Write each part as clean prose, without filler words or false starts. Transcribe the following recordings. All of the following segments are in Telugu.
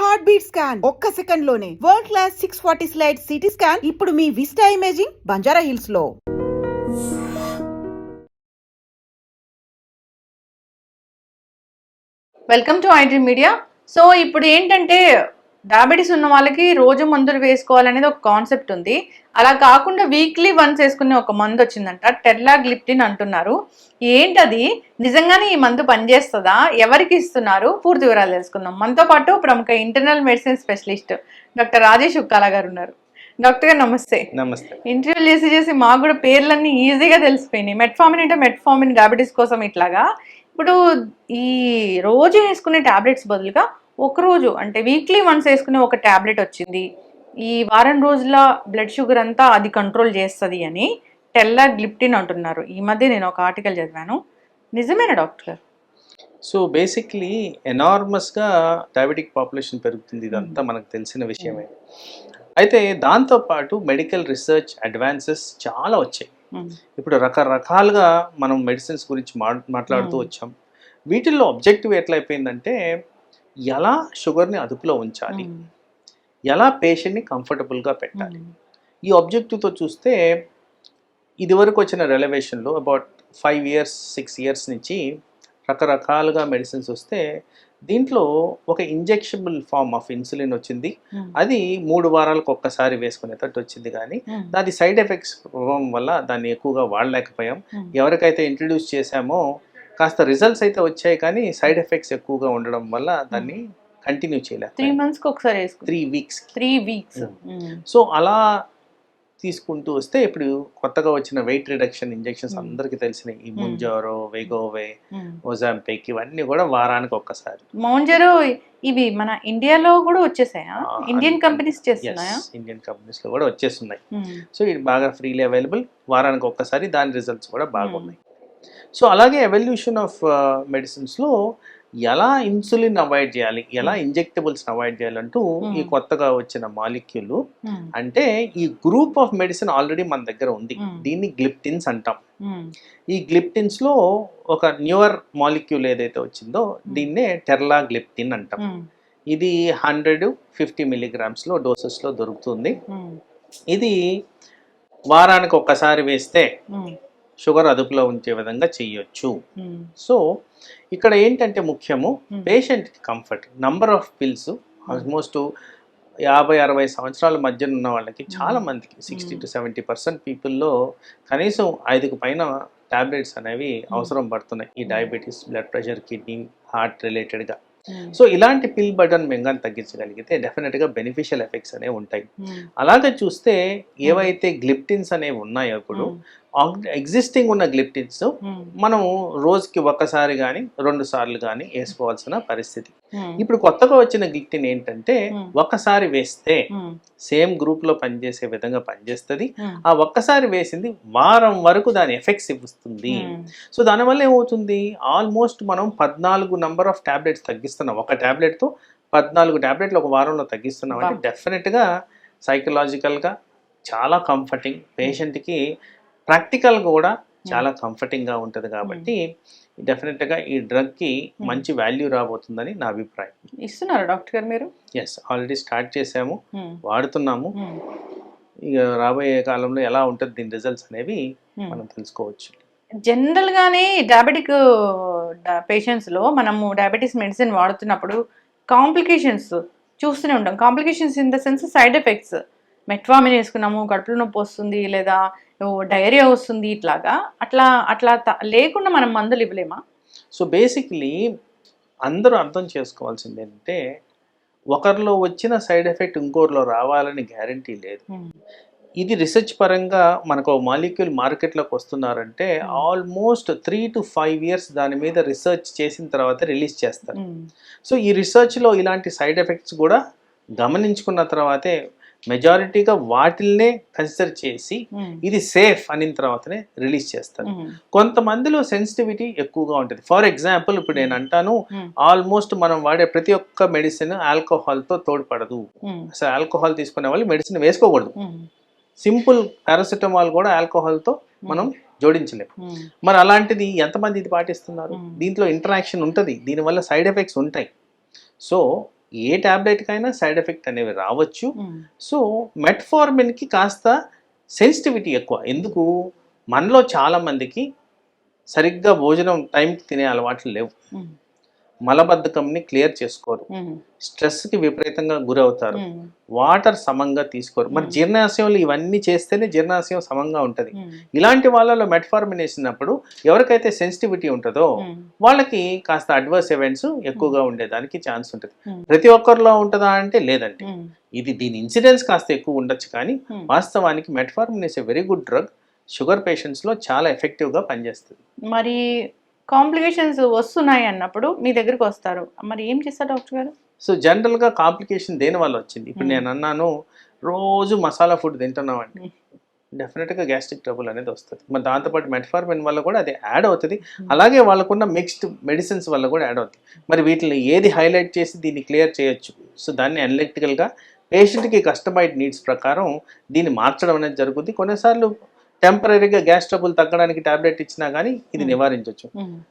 హార్ట్ బీట్ స్కాన్ ఒక్క సెకండ్ లోనే world class 640 slide CT scan ఇప్పుడు మీ విస్టా ఇమేజింగ్ బంజారా హిల్స్ లో. Welcome to iDream media. So ఇప్పుడు ఏంటంటే డయాబెటీస్ ఉన్న వాళ్ళకి రోజు మందులు వేసుకోవాలనేది ఒక కాన్సెప్ట్ ఉంది. అలా కాకుండా వీక్లీ వన్స్ వేసుకునే ఒక మందు వచ్చిందంట, టెర్లాగ్లిప్టిన్ అంటున్నారు. ఏంటది, నిజంగానే ఈ మందు పనిచేస్తుందా, ఎవరికి ఇస్తున్నారు, పూర్తి వివరాలు తెలుసుకుందాం. మనతో పాటు ప్రముఖ internal medicine specialist doctor Rajesh Ukkala గారు ఉన్నారు. డాక్టర్ గారు నమస్తే. నమస్తే. ఇంటర్వ్యూ చేసి మాకు కూడా పేర్లన్నీ ఈజీగా తెలిసిపోయినాయి. మెట్ఫార్మిన్ అంటే మెట్ఫార్మిన్ డయాబెటీస్ కోసం ఇట్లాగా. ఇప్పుడు ఈ రోజు వేసుకునే టాబ్లెట్స్ బదులుగా ఒకరోజు అంటే వీక్లీ వన్స్ వేసుకునే ఒక టాబ్లెట్ వచ్చింది, ఈ వారం రోజుల బ్లడ్ షుగర్ అంతా అది కంట్రోల్ చేస్తుంది అని టెర్లాగ్లిప్టిన్ అంటున్నారు. ఈ మధ్య నేను ఒక ఆర్టికల్ చదివాను, నిజమేనా డాక్టర్? సో బేసిక్లీ ఎనార్మస్గా డయాబెటిక్ పాపులేషన్ పెరుగుతుంది, ఇదంతా మనకు తెలిసిన విషయమే. అయితే దాంతోపాటు మెడికల్ రీసెర్చ్ అడ్వాన్సెస్ చాలా వచ్చాయి. ఇప్పుడు రకరకాలుగా మనం మెడిసిన్స్ గురించి మాట్లాడుతూ వచ్చాం. వీటిల్లో ఆబ్జెక్టివ్ ఎట్లా అయిపోయిందంటే ఎలా షుగర్ని అదుపులో ఉంచాలి, ఎలా పేషెంట్ని కంఫర్టబుల్గా పెట్టాలి. ఈ ఆబ్జెక్టివ్తో చూస్తే ఇదివరకు వచ్చిన రెలవేషన్లో అబౌట్ 5 years 6 years నుంచి రకరకాలుగా మెడిసిన్స్ వస్తే దీంట్లో ఒక ఇంజెక్షబుల్ ఫార్మ్ ఆఫ్ ఇన్సులిన్ వచ్చింది. అది 3 వారాలకు ఒక్కసారి వేసుకునేటట్టు వచ్చింది. కానీ దాని సైడ్ ఎఫెక్ట్స్ ప్రభావం వల్ల దాన్ని ఎక్కువగా వాడలేకపోయాం. ఎవరికైతే ఇంట్రడ్యూస్ చేశామో కాస్త రిజల్ట్స్ అయితే వచ్చాయి, కానీ సైడ్ ఎఫెక్ట్స్ ఎక్కువగా ఉండడం వల్ల దాన్ని కంటిన్యూ చేయలేదు. 3 months ఒకసారి 3 weeks. సో అలా తీసుకుంటూ వస్తే ఇప్పుడు కొత్తగా వచ్చిన వెయిట్ రిడక్షన్ ఇంజెక్షన్స్ అందరికీ తెలిసినాయి. ఈ ముంజారో, వెగోవే, ఓజాంపిక్ ఇవన్నీ కూడా వారానికి ఒక్కసారి. మౌంజరో ఇవి మన ఇండియాలో కూడా వచ్చేసాయా? ఇండియన్ కంపెనీస్ చేస్తున్నాయా? ఇండియన్ కంపెనీస్ లో కూడా వచ్చేస్తున్నాయి. సో ఇది బాగా ఫ్రీలీ అవైలబుల్, వారానికి ఒక్కసారి, దాని రిజల్ట్స్ కూడా బాగున్నాయి. సో అలాగే ఎవల్యూషన్ ఆఫ్ మెడిసిన్స్లో ఎలా ఇన్సులిన్ అవాయిడ్ చేయాలి, ఎలా ఇంజెక్టబుల్స్ అవాయిడ్ చేయాలంటూ ఈ కొత్తగా వచ్చిన మాలిక్యూల్, అంటే ఈ గ్రూప్ ఆఫ్ మెడిసిన్ ఆల్రెడీ మన దగ్గర ఉంది. దీన్ని గ్లిప్టిన్స్ అంటాం. ఈ గ్లిప్టిన్స్ లో ఒక న్యూవర్ మాలిక్యూల్ ఏదైతే వచ్చిందో దీన్నే టెర్లాగ్లిప్టిన్ అంటాం. ఇది 150 milligrams డోసెస్ లో దొరుకుతుంది. ఇది వారానికి ఒక్కసారి వేస్తే షుగర్ అదుపులో ఉంచే విధంగా చెయ్యొచ్చు. సో ఇక్కడ ఏంటంటే ముఖ్యము పేషెంట్కి comfort. Number of pills almost 50-60 సంవత్సరాల మధ్య ఉన్న వాళ్ళకి చాలా మందికి 60 to 70% పీపుల్లో కనీసం 5కు పైన టాబ్లెట్స్ అనేవి అవసరం పడుతున్నాయి, ఈ diabetes, blood pressure, kidney, heart రిలేటెడ్గా. సో ఇలాంటి పిల్ బర్డన్ మేము కానీ తగ్గించగలిగితే డెఫినెట్గా బెనిఫిషియల్ ఎఫెక్ట్స్ అనేవి ఉంటాయి. అలాగే చూస్తే ఏవైతే గ్లిప్టిన్స్ అనేవి ఉన్నాయో ఇప్పుడు ఎగ్జిస్టింగ్ ఉన్న గ్లిప్టిన్స్ మనం రోజుకి ఒక్కసారి కానీ 2 సార్లు కానీ వేసుకోవాల్సిన పరిస్థితి. ఇప్పుడు కొత్తగా వచ్చిన గ్లిప్టిన్ ఏంటంటే ఒక్కసారి వేస్తే సేమ్ గ్రూప్ లో పనిచేసే విధంగా పనిచేస్తుంది. ఆ ఒక్కసారి వేసింది వారం వరకు దాని ఎఫెక్ట్స్ ఇస్తుంది. సో దానివల్ల ఏమవుతుంది, ఆల్మోస్ట్ మనం 14 నెంబర్ ఆఫ్ టాబ్లెట్స్ తగ్గిస్తున్నాం. ఒక టాబ్లెట్ తో 14 టాబ్లెట్లు ఒక వారంలో తగ్గిస్తున్నాం. అంటే డెఫినెట్ గా సైకలాజికల్ గా చాలా కంఫర్టింగ్, పేషెంట్ కి ప్రాక్టికల్ కూడా చాలా కంఫర్టింగ్ గా ఉంటుంది. కాబట్టి డెఫినెట్ గా ఈ డ్రగ్ కి మంచి వాల్యూ రాబోతుందని నా అభిప్రాయం. ఇస్తున్నారు డాక్టర్ గారు మీరు? ఎస్, ఆల్రెడీ స్టార్ట్ చేసాము, వాడుతున్నాము. ఇక రాబోయే కాలంలో ఎలా ఉంటుంది దీని రిజల్ట్స్ అనేవి మనం తెలుసుకోవచ్చు. జనరల్ గానే డయాబెటిక్ పేషెంట్స్ లో మనము డయాబెటీస్ మెడిసిన్ వాడుతున్నప్పుడు కాంప్లికేషన్స్ చూస్తూనే ఉంటాం. Complications in the sense side effects. Metformin వేసుకున్నాము, కడుపులో నొప్పి వస్తుంది, లేదా డయేరియా వస్తుంది, ఇట్లాగా అట్లా లేకుండా మనం మందులు ఇవ్వలేమా? సో బేసిక్లీ అందరూ అర్థం చేసుకోవాల్సింది ఏంటంటే ఒకరిలో వచ్చిన సైడ్ ఎఫెక్ట్ ఇంకోరిలో రావాలని గ్యారంటీ లేదు. ఇది రీసెర్చ్ పరంగా మనకు మాలిక్యూల్ మార్కెట్లోకి వస్తున్నారంటే ఆల్మోస్ట్ 3 to 5 years దాని మీద రీసెర్చ్ చేసిన తర్వాత రిలీజ్ చేస్తారు. సో ఈ రీసెర్చ్లో ఇలాంటి సైడ్ ఎఫెక్ట్స్ కూడా గమనించుకున్న తర్వాతే మెజారిటీగా వాటిల్నే కన్సిడర్ చేసి ఇది సేఫ్ అయిన తర్వాతనే రిలీజ్ చేస్తారు. కొంతమందిలో సెన్సిటివిటీ ఎక్కువగా ఉంటుంది. ఫర్ ఎగ్జాంపుల్ ఇప్పుడు నేను అంటాను, ఆల్మోస్ట్ మనం వాడే ప్రతి ఒక్క మెడిసిన్ ఆల్కహాల్తో తోడ్పడదు. అసలు ఆల్కహాల్ తీసుకునే వాళ్ళు మెడిసిన్ వేసుకోకూడదు. సింపుల్ పారాసిటమాల్ కూడా ఆల్కహాల్తో మనం జోడించలేము. మరి అలాంటిది ఎంతమంది ఇది పాటిస్తున్నారు? దీంట్లో ఇంటరాక్షన్ ఉంటుంది, దీనివల్ల సైడ్ ఎఫెక్ట్స్ ఉంటాయి. సో ఏ టాబ్లెట్కైనా సైడ్ ఎఫెక్ట్ అనేవి రావచ్చు. సో మెట్ఫార్మిన్కి కాస్త సెన్సిటివిటీ ఎక్కువ. ఎందుకు, మనలో చాలామందికి సరిగ్గా భోజనం టైంకి తినే అలవాట్లు లేవు, మలబద్ధకంని క్లియర్ చేసుకోరు, స్ట్రెస్కి విపరీతంగా గురవుతారు, వాటర్ సమంగా తీసుకోరు. మరి జీర్ణాశయంలో ఇవన్నీ చేస్తేనే జీర్ణాశయం సమంగా ఉంటుంది. ఇలాంటి వాళ్ళలో మెట్ఫార్మిన్ వేసినప్పుడు ఎవరికైతే సెన్సిటివిటీ ఉంటుందో వాళ్ళకి కాస్త అడ్వర్స్ ఈవెంట్స్ ఎక్కువగా ఉండేదానికి ఛాన్స్ ఉంటుంది. ప్రతి ఒక్కరిలో ఉంటుందా అంటే లేదండి. దీని ఇన్సిడెన్స్ కాస్త ఎక్కువ ఉండొచ్చు, కానీ వాస్తవానికి metformin is a very good drug. Sugar పేషెంట్స్లో చాలా ఎఫెక్టివ్గా పనిచేస్తుంది. మరి కాంప్లికేషన్స్ వస్తున్నాయి అన్నప్పుడు మీ దగ్గరికి వస్తారు, మరి ఏం చేస్తారు డాక్టర్ గారు? సో జనరల్గా కాంప్లికేషన్ దేని వల్ల వచ్చింది? ఇప్పుడు నేను అన్నాను రోజు మసాలా ఫుడ్ తింటున్నామండి, డెఫినెట్గా గ్యాస్ట్రిక్ ట్రబుల్ అనేది వస్తుంది. మరి దాంతోపాటు మెట్ఫార్మిన్ వల్ల కూడా అది యాడ్ అవుతుంది. అలాగే వాళ్ళకున్న మిక్స్డ్ మెడిసిన్స్ వల్ల కూడా యాడ్ అవుతుంది. మరి వీటిని ఏది హైలైట్ చేసి దీన్ని క్లియర్ చేయొచ్చు? సో దాన్ని అనలిటికల్గా పేషెంట్కి కస్టమైజ్డ్ నీడ్స్ ప్రకారం దీన్ని మార్చడం అనేది జరుగుతుంది. కొన్నిసార్లు టెంపరీగా గ్యాస్ ట్రబుల్ తగ్గడానికి టాబ్లెట్ ఇచ్చినా కానీ ఇది నివారించవచ్చు.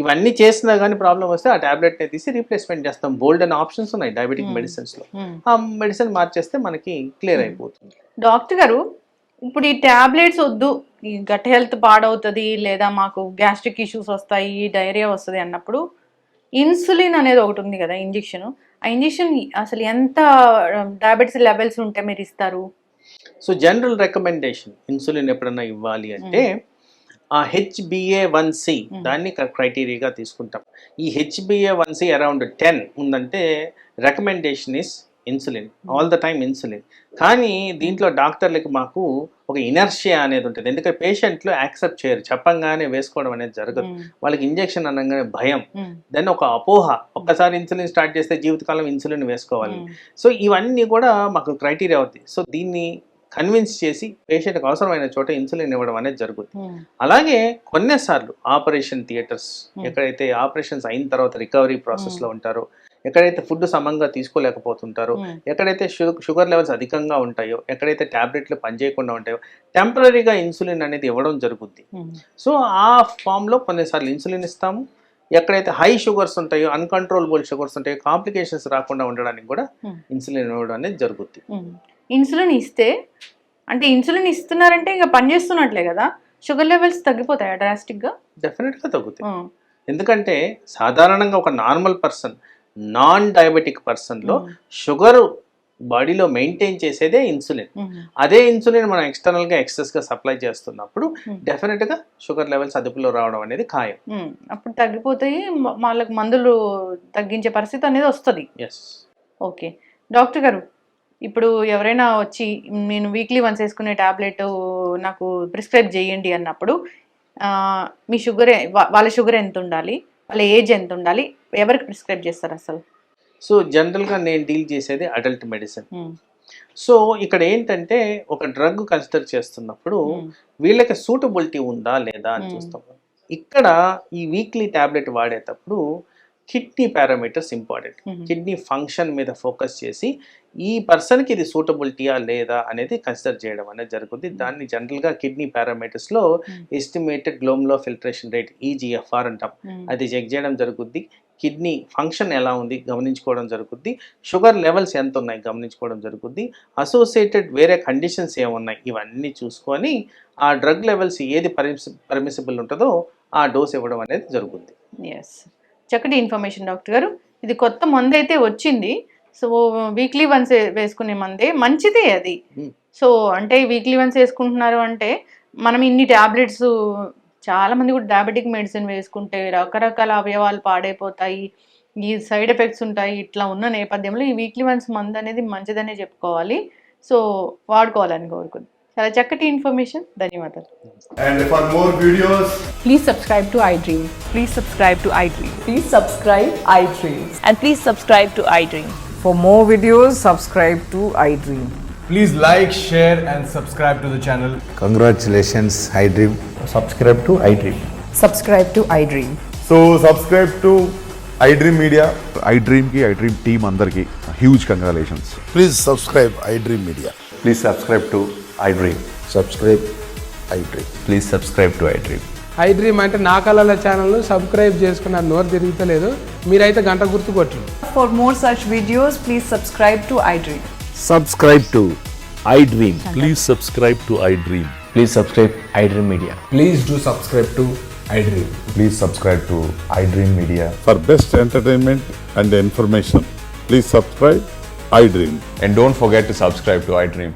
ఇవన్నీ చేసినా కానీ ప్రాబ్లం వస్తే ఆ టాబ్లెట్ని తీసి రీప్లేస్మెంట్ చేస్తాం. బోల్డ్ అనే ఆప్షన్స్ ఉన్నాయి డయాబెటిక్ మెడిసిన్స్లో. ఆ మెడిసిన్ మార్చేస్తే మనకి క్లియర్ అయిపోతుంది. డాక్టర్ గారు, ఇప్పుడు ఈ టాబ్లెట్స్ వద్దు, ఈ గట్ హెల్త్ పాడవుతుంది, లేదా మాకు గ్యాస్ట్రిక్ ఇష్యూస్ వస్తాయి, డైరియా వస్తుంది అన్నప్పుడు ఇన్సులిన్ అనేది ఒకటి ఉంది కదా, ఇంజెక్షన్. ఆ ఇంజెక్షన్ అసలు ఎంత డయాబెటీస్ లెవెల్స్ ఉంటే మీరు ఇస్తారు? సో జనరల్ రికమెండేషన్ ఇన్సులిన్ ఎప్పుడన్నా ఇవ్వాలి అంటే ఆ HbA1c దాన్ని క్రైటీరియాగా తీసుకుంటాం. ఈ HbA1c అరౌండ్ 10 ఉందంటే recommendation is insulin, all the time insulin. కానీ దీంట్లో డాక్టర్లకి మాకు ఒక ఇనర్షియా అనేది ఉంటుంది. ఎందుకంటే పేషెంట్లు యాక్సెప్ట్ చేయరు, చెప్పంగానే వేసుకోవడం అనేది జరగదు. వాళ్ళకి ఇంజెక్షన్ అనగానే భయం, దెన్ ఒక అపోహ, ఒక్కసారి ఇన్సులిన్ స్టార్ట్ చేస్తే జీవితకాలం ఇన్సులిన్ వేసుకోవాలి. సో ఇవన్నీ కూడా మాకు క్రైటీరియా అవుతాయి. సో దీన్ని కన్విన్స్ చేసి పేషెంట్కి అవసరమైన చోట ఇన్సులిన్ ఇవ్వడం అనేది జరుగుతుంది. అలాగే కొన్నిసార్లు ఆపరేషన్ థియేటర్స్, ఎక్కడైతే ఆపరేషన్స్ అయిన తర్వాత రికవరీ ప్రాసెస్లో ఉంటారో, ఎక్కడైతే ఫుడ్ సమంగా తీసుకోలేకపోతుంటారో, ఎక్కడైతే షుగర్ లెవెల్స్ అధికంగా ఉంటాయో, ఎక్కడైతే ట్యాబ్లెట్లు పనిచేయకుండా ఉంటాయో టెంపరీగా ఇన్సులిన్ అనేది ఇవ్వడం జరుగుద్ది. సో ఆ ఫామ్లో కొన్నిసార్లు ఇన్సులిన్ ఇస్తాము. ఎక్కడైతే హై షుగర్స్ ఉంటాయో, అన్కంట్రోలబుల్ షుగర్స్ ఉంటాయో, కాంప్లికేషన్స్ రాకుండా ఉండడానికి కూడా ఇన్సులిన్ ఇవ్వడం అనేది జరుగుద్ది. ఇన్సులిన్ ఇస్తే అంటే ఇన్సులిన్ ఇస్తున్నారంటే ఇంకా పనిచేస్తున్నట్లే కదా, షుగర్ లెవెల్స్ తగ్గిపోతాయా డ్రాస్టిక్గా? డెఫినెట్గా తగ్గుతాయి. ఎందుకంటే సాధారణంగా ఒక నార్మల్ పర్సన్, నాన్ డయాబెటిక్ పర్సన్లో షుగర్ బాడీలో మెయింటైన్ చేసేదే ఇన్సులిన్. అదే ఇన్సులిన్ మనం ఎక్స్టర్నల్గా ఎక్సెస్గా సప్లై చేస్తున్నప్పుడు డెఫినెట్గా షుగర్ లెవెల్స్ అదుపులో రావడం అనేది ఖాయం. అప్పుడు తగ్గిపోతాయి, వాళ్ళకి మందులు తగ్గించే పరిస్థితి అనేది వస్తుంది. ఎస్. ఓకే డాక్టర్ గారు, ఇప్పుడు ఎవరైనా వచ్చి నేను వీక్లీ వన్స్ వేసుకునే టాబ్లెట్ నాకు ప్రిస్క్రైబ్ చేయండి అన్నప్పుడు మీ షుగర్, వాళ్ళ షుగర్ ఎంత ఉండాలి, వాళ్ళ ఏజ్ ఎంత ఉండాలి, ఎవరికి ప్రిస్క్రైబ్ చేస్తారు అసలు? సో జనరల్గా నేను డీల్ చేసేది అడల్ట్ మెడిసిన్. సో ఇక్కడ ఏంటంటే ఒక డ్రగ్ కన్సిడర్ చేస్తున్నప్పుడు వీళ్ళకి సూటబిలిటీ ఉందా లేదా అని చూస్తాం. ఇక్కడ ఈ వీక్లీ టాబ్లెట్ వాడేటప్పుడు kidney parameters important. Kidney function మీద ఫోకస్ చేసి ఈ పర్సన్కి ఇది సూటబిలిటీయా లేదా అనేది కన్సిడర్ చేయడం అనేది జరుగుతుంది. దాన్ని జనరల్గా కిడ్నీ పారామీటర్స్లో ఎస్టిమేటెడ్ గ్లోమ్లో ఫిల్ట్రేషన్ రేట్ EGFR అంటాం, అది చెక్ చేయడం జరుగుద్ది. కిడ్నీ ఫంక్షన్ ఎలా ఉంది గమనించుకోవడం జరుగుద్ది. షుగర్ లెవెల్స్ ఎంత ఉన్నాయి గమనించుకోవడం జరుగుద్ది. అసోసియేటెడ్ వేరే కండిషన్స్ ఏమున్నాయి ఇవన్నీ చూసుకొని ఆ డ్రగ్ లెవెల్స్ ఏది పర్మిసిబుల్ ఉంటుందో ఆ డోస్ ఇవ్వడం అనేది జరుగుతుంది. ఎస్, చక్కటి ఇన్ఫర్మేషన్ డాక్టర్ గారు. ఇది కొత్త మందు అయితే వచ్చింది, సో వీక్లీ వన్స్ వేసుకునే మందే మంచిదే అది. సో అంటే వీక్లీ వన్స్ వేసుకుంటున్నారు అంటే మనం ఇన్ని ట్యాబ్లెట్స్, చాలా మంది కూడా డయాబెటిక్ మెడిసిన్ వేసుకుంటే రకరకాల అవయవాలు పాడైపోతాయి, ఈ సైడ్ ఎఫెక్ట్స్ ఉంటాయి. ఇట్లా ఉన్న నేపథ్యంలో ఈ వీక్లీ వన్స్ మందు అనేది మంచిదనే చెప్పుకోవాలి. సో వాడుకోవాలని కోరుకుంది. చాలా చక్కటి ఇన్ఫర్మేషన్, ధన్యవాదాలు. And for more videos, Please subscribe to iDream. Please subscribe to iDream. Please subscribe iDream. And please subscribe to iDream. For more videos, subscribe to iDream. please like, share and subscribe to the channel. Congratulations, iDream. Subscribe to iDream. Subscribe to iDream. So subscribe to iDream Media. iDream ki iDream team andarki huge congratulations. Please subscribe iDream Media. Please subscribe to iDream. Subscribe iDream. Please subscribe to iDream. I dream అంటే నా కళల ఛానల్ను సబ్స్క్రైబ్ చేసుకున్న నోరు తిరుగుతలేదు, మీరైతే గంట గుర్తు కొట్టండి. For more such videos, please subscribe to iDream. Subscribe to iDream. Please subscribe to iDream. Please subscribe iDream Media. Please do subscribe to iDream. Please subscribe to iDream Media. For best entertainment and information, please subscribe iDream. And don't forget to subscribe to iDream.